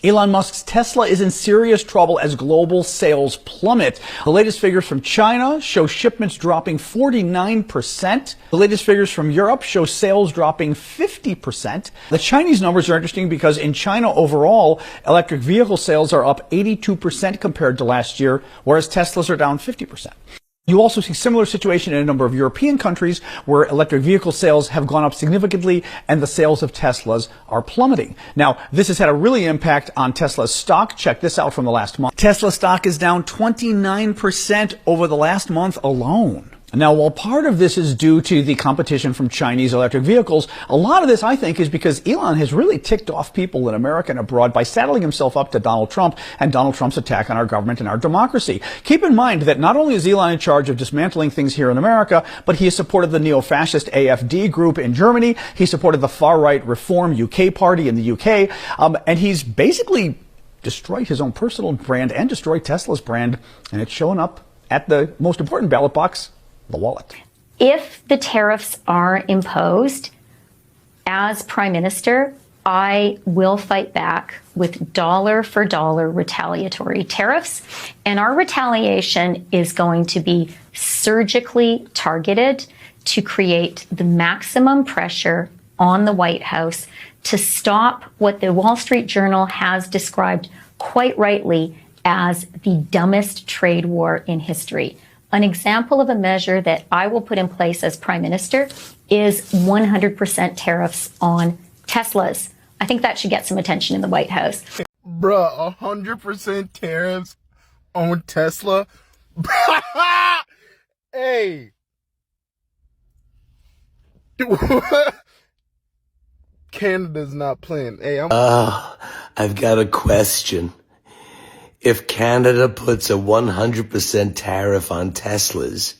Elon Musk's Tesla is in serious trouble as global sales plummet. The latest figures from China show shipments dropping 49%. The latest figures from Europe show sales dropping 50%. The Chinese numbers are interesting because in China overall, electric vehicle sales are up 82% compared to last year, whereas Teslas are down 50%. You also see similar situation in a number of European countries where electric vehicle sales have gone up significantly and the sales of Teslas are plummeting. Now, this has had a really impact on Tesla's stock. Check this out from the last month. Tesla stock is down 29% over the last month alone. Now, while part of this is due to the competition from Chinese electric vehicles, a lot of this, I think, is because Elon has really ticked off people in America and abroad by saddling himself up to Donald Trump and Donald Trump's attack on our government and our democracy. Keep in mind that not only is Elon in charge of dismantling things here in America, but he has supported the neo-fascist AfD group in Germany. He supported the far-right Reform UK party in the UK. And he's basically destroyed his own personal brand and destroyed Tesla's brand. And it's showing up at the most important ballot box, the wallet. If the tariffs are imposed, as Prime Minister, I will fight back with dollar for dollar retaliatory tariffs. And our retaliation is going to be surgically targeted to create the maximum pressure on the White House to stop what the Wall Street Journal has described quite rightly as the dumbest trade war in history. An example of a measure that I will put in place as Prime Minister is 100% tariffs on Teslas. I think that should get some attention in the White House. Bruh, 100% tariffs on Tesla? Hey. Canada's not playing. Hey, I've got a question. If Canada puts a 100% tariff on Teslas,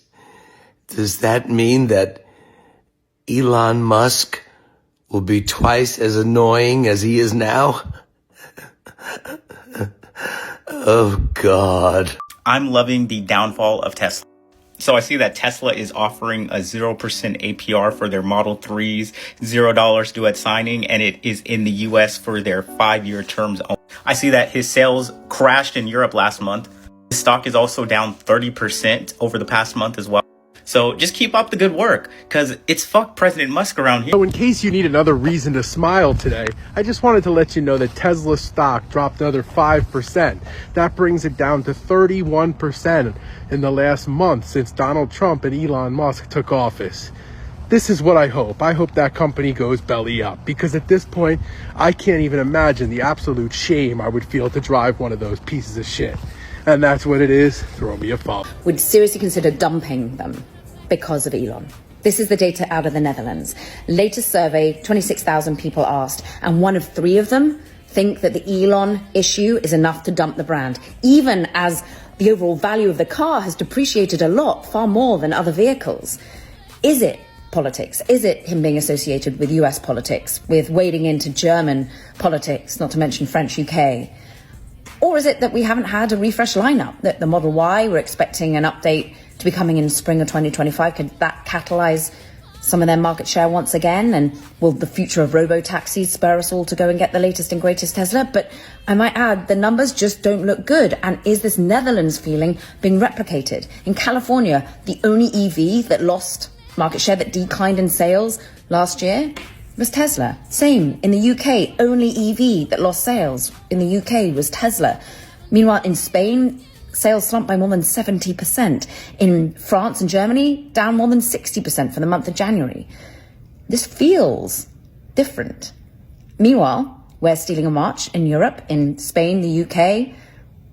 does that mean that Elon Musk will be twice as annoying as he is now? Oh, God. I'm loving the downfall of Tesla. So I see that Tesla is offering a 0% APR for their Model 3s, $0 due at signing, and it is in the US for their 5-year terms only. I see that his sales crashed in Europe last month. His stock is also down 30% over the past month as well. So just keep up the good work, because it's fuck President Musk around here. So in case you need another reason to smile today, I just wanted to let you know that Tesla stock dropped another 5%. That brings it down to 31% in the last month since Donald Trump and Elon Musk took office. This is what I hope. I hope that company goes belly up, because at this point, I can't even imagine the absolute shame I would feel to drive one of those pieces of shit. And that's what it is. Throw me a phone. Would seriously consider dumping them because of Elon. This is the data out of the Netherlands. Latest survey, 26,000 people asked, and 1 of 3 of them think that the Elon issue is enough to dump the brand, even as the overall value of the car has depreciated a lot, far more than other vehicles. Is it politics? Is it him being associated with US politics, with wading into German politics, not to mention French UK? Or is it that we haven't had a refresh lineup? That the Model Y, we're expecting an update to be coming in spring of 2025. Could that catalyze some of their market share once again? And will the future of robo-taxis spur us all to go and get the latest and greatest Tesla? But I might add, the numbers just don't look good. And is this Netherlands feeling being replicated? In California, the only EV that lost market share, that declined in sales last year, was Tesla. Same in the UK, only EV that lost sales in the UK was Tesla. Meanwhile, in Spain, sales slumped by more than 70%. In France and Germany, down more than 60% for the month of January. This feels different. Meanwhile, we're stealing a march in Europe, in Spain, the UK,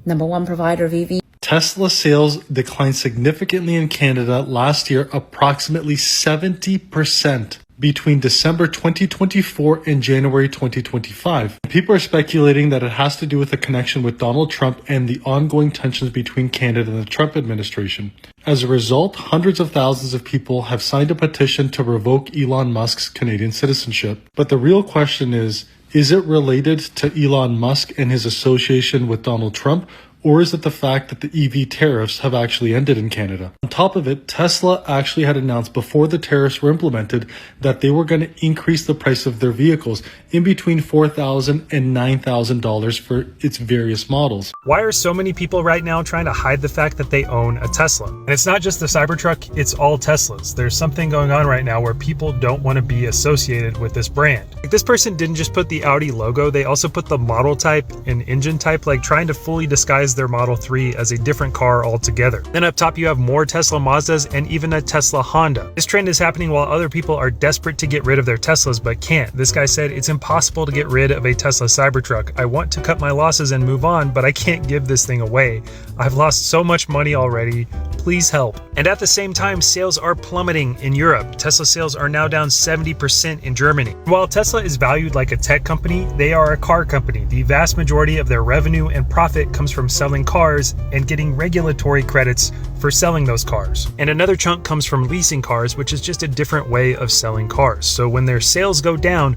#1 provider of EV. Tesla sales declined significantly in Canada last year, approximately 70%. Between December 2024 and January 2025. People are speculating that it has to do with a connection with Donald Trump and the ongoing tensions between Canada and the Trump administration. As a result, hundreds of thousands of people have signed a petition to revoke Elon Musk's Canadian citizenship. But the real question is it related to Elon Musk and his association with Donald Trump, Or is it the fact that the EV tariffs have actually ended in Canada? On top of it, Tesla actually had announced before the tariffs were implemented that they were going to increase the price of their vehicles in between $4,000 and $9,000 for its various models. Why are so many people right now trying to hide the fact that they own a Tesla? And it's not just the Cybertruck, it's all Teslas. There's something going on right now where people don't want to be associated with this brand. Like, this person didn't just put the Audi logo, they also put the model type and engine type, like trying to fully disguise their Model 3 as a different car altogether. Then up top you have more Tesla Mazdas and even a Tesla Honda. This trend is happening while other people are desperate to get rid of their Teslas but can't. This guy said, it's impossible to get rid of a Tesla Cybertruck. I want to cut my losses and move on, but I can't give this thing away. I've lost so much money already. Please help. And at the same time, sales are plummeting in Europe. Tesla sales are now down 70% in Germany. While Tesla is valued like a tech company, they are a car company. The vast majority of their revenue and profit comes from selling cars and getting regulatory credits for selling those cars. And another chunk comes from leasing cars, which is just a different way of selling cars. So when their sales go down,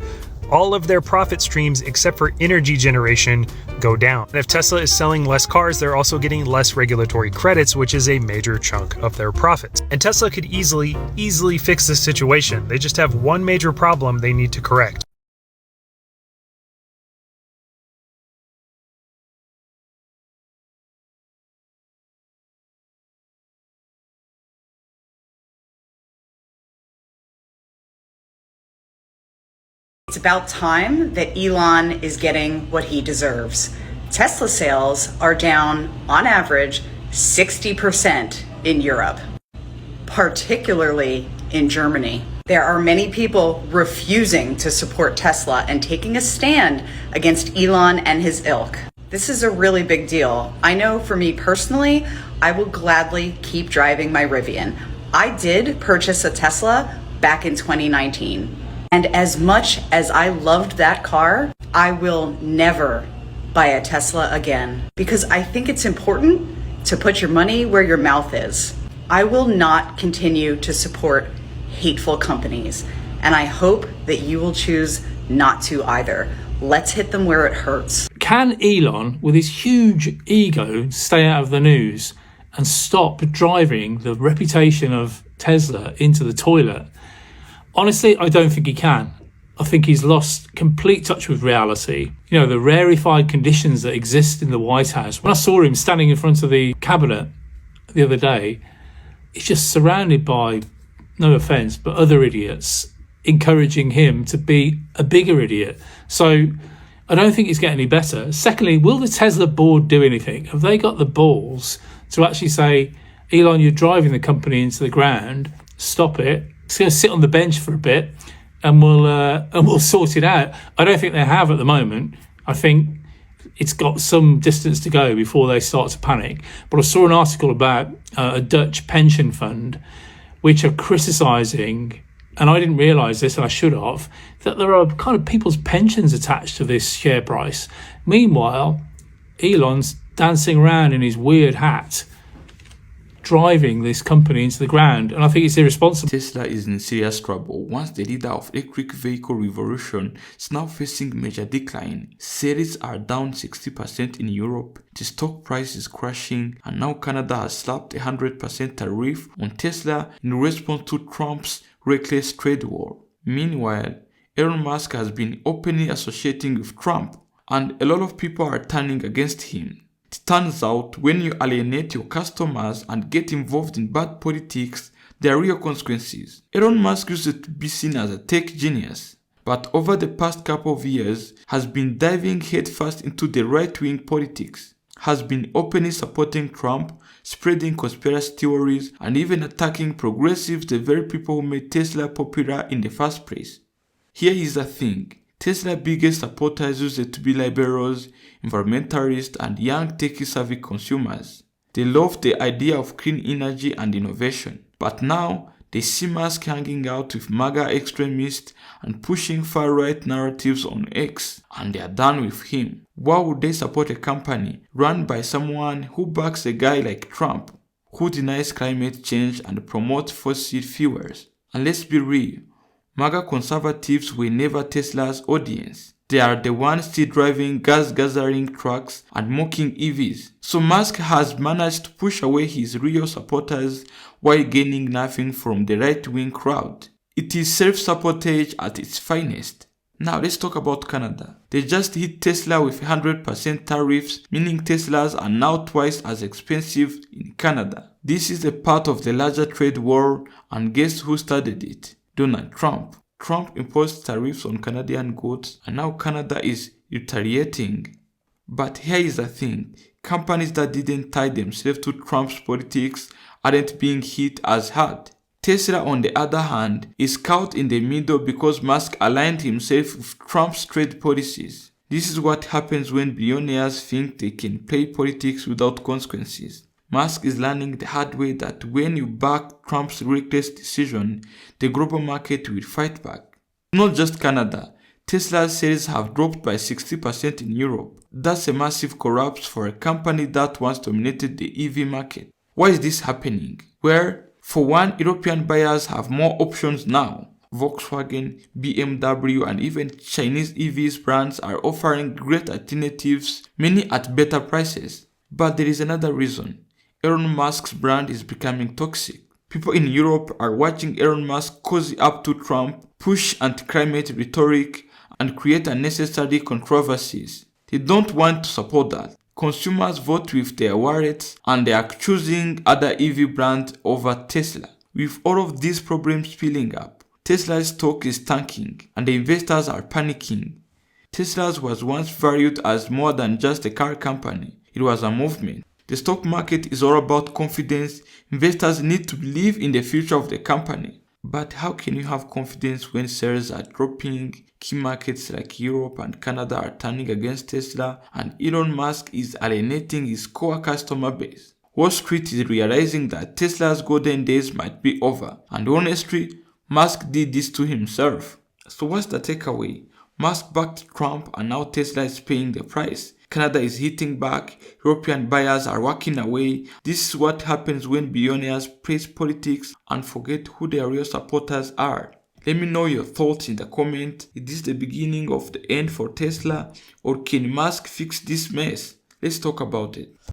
all of their profit streams except for energy generation go down. And if Tesla is selling less cars, they're also getting less regulatory credits, which is a major chunk of their profits. And Tesla could easily fix this situation. They just have one major problem they need to correct. It's about time that Elon is getting what he deserves. Tesla sales are down, on average, 60% in Europe, particularly in Germany. There are many people refusing to support Tesla and taking a stand against Elon and his ilk. This is a really big deal. I know for me personally, I will gladly keep driving my Rivian. I did purchase a Tesla back in 2019. And as much as I loved that car, I will never buy a Tesla again because I think it's important to put your money where your mouth is. I will not continue to support hateful companies, and I hope that you will choose not to either. Let's hit them where it hurts. Can Elon, with his huge ego, stay out of the news and stop driving the reputation of Tesla into the toilet? Honestly, I don't think he can. I think he's lost complete touch with reality. You know, the rarefied conditions that exist in the White House. When I saw him standing in front of the cabinet the other day, he's just surrounded by, no offence, but other idiots encouraging him to be a bigger idiot. So I don't think it's getting any better. Secondly, will the Tesla board do anything? Have they got the balls to actually say, Elon, you're driving the company into the ground, stop it. It's going to sit on the bench for a bit and we'll sort it out. I don't think they have at the moment. I think it's got some distance to go before they start to panic. But I saw an article about a Dutch pension fund which are criticising, and I didn't realise this and I should have, that there are kind of people's pensions attached to this share price. Meanwhile, Elon's dancing around in his weird hat, driving this company into the ground, and I think it's irresponsible. Tesla is in serious trouble once the leader of electric vehicle revolution is now facing major decline. Sales are down 60% in Europe, the stock price is crashing, and now Canada has slapped 100% tariff on Tesla in response to Trump's reckless trade war. Meanwhile, Elon Musk has been openly associating with Trump, and a lot of people are turning against him. It turns out when you alienate your customers and get involved in bad politics, there are real consequences. Elon Musk used to be seen as a tech genius, but over the past couple of years has been diving headfirst into the right-wing politics, has been openly supporting Trump, spreading conspiracy theories, and even attacking progressives, the very people who made Tesla popular in the first place. Here is the thing. Tesla's biggest supporters used to be liberals, environmentalists, and young techie-savvy consumers. They love the idea of clean energy and innovation. But now, they see Musk hanging out with Maga extremists and pushing far-right narratives on X, and they are done with him. Why would they support a company run by someone who backs a guy like Trump, who denies climate change and promotes fossil fuels? And let's be real, Maga conservatives were never Tesla's audience. They are the ones still driving gas-guzzling trucks and mocking EVs. So Musk has managed to push away his real supporters while gaining nothing from the right-wing crowd. It is self-sabotage at its finest. Now let's talk about Canada. They just hit Tesla with 100% tariffs, meaning Teslas are now twice as expensive in Canada. This is a part of the larger trade war, and guess who started it? Donald Trump. Trump imposed tariffs on Canadian goods, and now Canada is retaliating. But here is the thing, companies that didn't tie themselves to Trump's politics aren't being hit as hard. Tesla, on the other hand, is caught in the middle because Musk aligned himself with Trump's trade policies. This is what happens when billionaires think they can play politics without consequences. Musk is learning the hard way that when you back Trump's reckless decision, the global market will fight back. Not just Canada, Tesla's sales have dropped by 60% in Europe. That's a massive collapse for a company that once dominated the EV market. Why is this happening? Well, for one, European buyers have more options now. Volkswagen, BMW, and even Chinese EVs brands are offering great alternatives, many at better prices. But there is another reason. Elon Musk's brand is becoming toxic. People in Europe are watching Elon Musk cozy up to Trump, push anti-climate rhetoric, and create unnecessary controversies. They don't want to support that. Consumers vote with their wallets, and they are choosing other EV brands over Tesla. With all of these problems piling up, Tesla's stock is tanking, and the investors are panicking. Tesla was once valued as more than just a car company. It was a movement. The stock market is all about confidence. Investors need to believe in the future of the company. But how can you have confidence when sales are dropping, key markets like Europe and Canada are turning against Tesla, and Elon Musk is alienating his core customer base? Wall Street is realizing that Tesla's golden days might be over, and honestly, Musk did this to himself. So what's the takeaway? Musk backed Trump, and now Tesla is paying the price. Canada is hitting back, European buyers are walking away. This is what happens when billionaires praise politics and forget who their real supporters are. Let me know your thoughts in the comment. Is this the beginning of the end for Tesla, or can Musk fix this mess? Let's talk about it.